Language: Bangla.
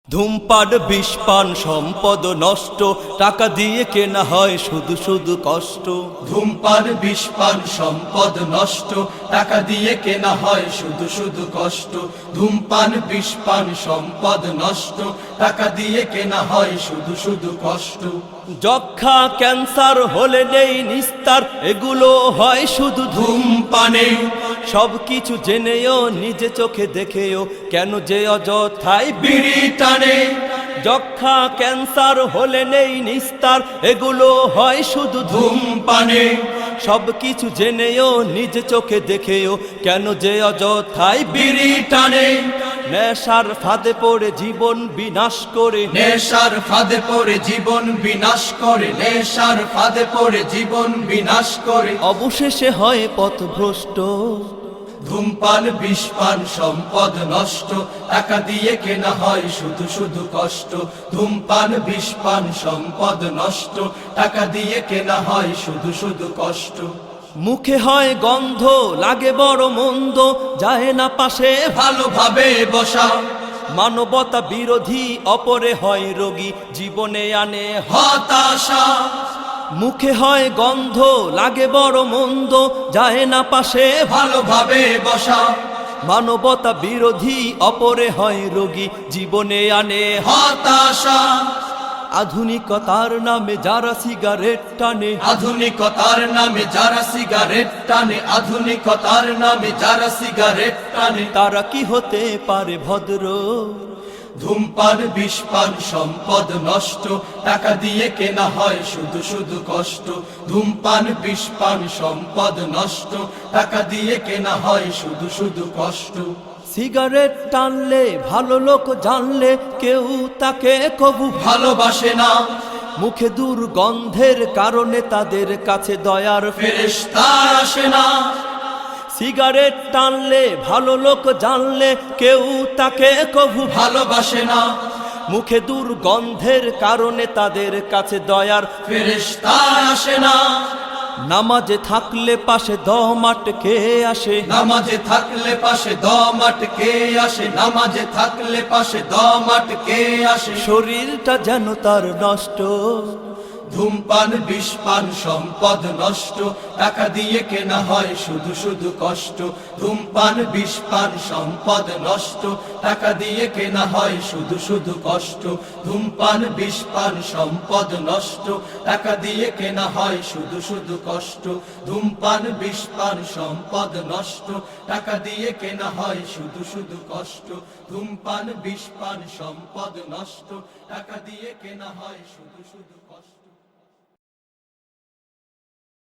ধূমপান বিষপান সম্পদ নষ্ট, টাকা দিয়ে কেনা হয় শুধু শুধু কষ্ট। ধূমপান বিষপান সম্পদ নষ্ট, টাকা দিয়ে কেনা হয় শুধু শুধু কষ্ট। ধূমপান বিষপান সম্পদ নষ্ট, টাকা দিয়ে কেনা হয় শুধু শুধু কষ্ট। যক্ষা ক্যান্সার হলে নেই নিস্তার, এগুলো হয় শুধু ধূমপানে। সবকিছু জেনেও নিজে চোখে দেখেও কেন যে অযথায় বিড়ি টানে। যক্ষা ক্যান্সার হলে নেই নিস্তার, এগুলো হয় শুধু ধূমপানে। সবকিছু জেনেও নিজে চোখে দেখেও কেন যে অযথায় বিড়ি টানে। নেশার ফাঁদে পড়ে জীবন বিনাশ করে, নেশার ফাঁদে পড়ে জীবন বিনাশ করে। নেশার ফাঁদে পড়ে জীবন বিনাশ করে। অবশেষে হয় পথভ্রষ্ট। ধূমপান বিষপান সম্পদ নষ্ট, টাকা দিয়ে কেনা হয় শুধু শুধু কষ্ট। ধূমপান বিষপান সম্পদ নষ্ট, টাকা দিয়ে কেনা হয় শুধু শুধু কষ্ট। মুখে হয় গন্ধ, লাগে বড় মন্দ, যায় না পাশে ভালোভাবে বসা। মানবতা বিরোধী, অপরে হয় রোগী, জীবনে আনে হতাশা। মুখে হয় গন্ধ, লাগে বড় মন্দ, যায় না পাশে ভালোভাবে বসা। মানবতা বিরোধী, অপরে হয় রোগী, জীবনে আনে হতাশা। আধুনিকতার নামে যারা সিগারেট টানে, আধুনিকতার নামে যারা সিগারেট টানে। আধুনিকতার নামে যারা সিগারেট টানে। তারা কি হতে পারে ভদ্র? ধূমপান বিষপান সম্পদ নষ্ট, টাকা দিয়ে কেনা হয় শুধু শুধু কষ্ট। ধূমপান বিষপান সম্পদ নষ্ট, টাকা দিয়ে কেনা হয় শুধু শুধু কষ্ট। সিগারেট টানলে ভালো লোক জানলে কেউ তাকে কবু ভালোবাসে না। মুখে দুর্গন্ধের কারণে তাদের কাছে দয়ার ফেরেশতা আসে না। সিগারেট টানলে ভালো লোক জানলে কেউ তাকে কবু ভালোবাসে না। মুখে দুর্গন্ধের কারণে তাদের কাছে দয়ার ফেরেশতা আসে না। নামাজে থাকলে পাশে দম আটকে আসে, নামাজে থাকলে পাশে দম আটকে আসে। নামাজে থাকলে পাশে দম আটকে আসে। শরীরটা যেন তার নষ্ট। ধূমপান বিষপান সম্পদ নষ্ট, টাকা দিয়ে কেনা হয় শুধু শুধু কষ্ট। ধূমপান বিষপান সম্পদ নষ্ট, টাকা দিয়ে কেনা হয় শুধু শুধু কষ্ট। ধূমপান বিষপান সম্পদ নষ্ট, টাকা দিয়ে কেনা হয় শুধু শুধু কষ্ট। ধূমপান বিষপান সম্পদ নষ্ট, টাকা দিয়ে কেনা হয় শুধু শুধু কষ্ট। ধূমপান বিষপান সম্পদ নষ্ট, টাকা দিয়ে কেনা হয় শুধু শুধু কষ্ট।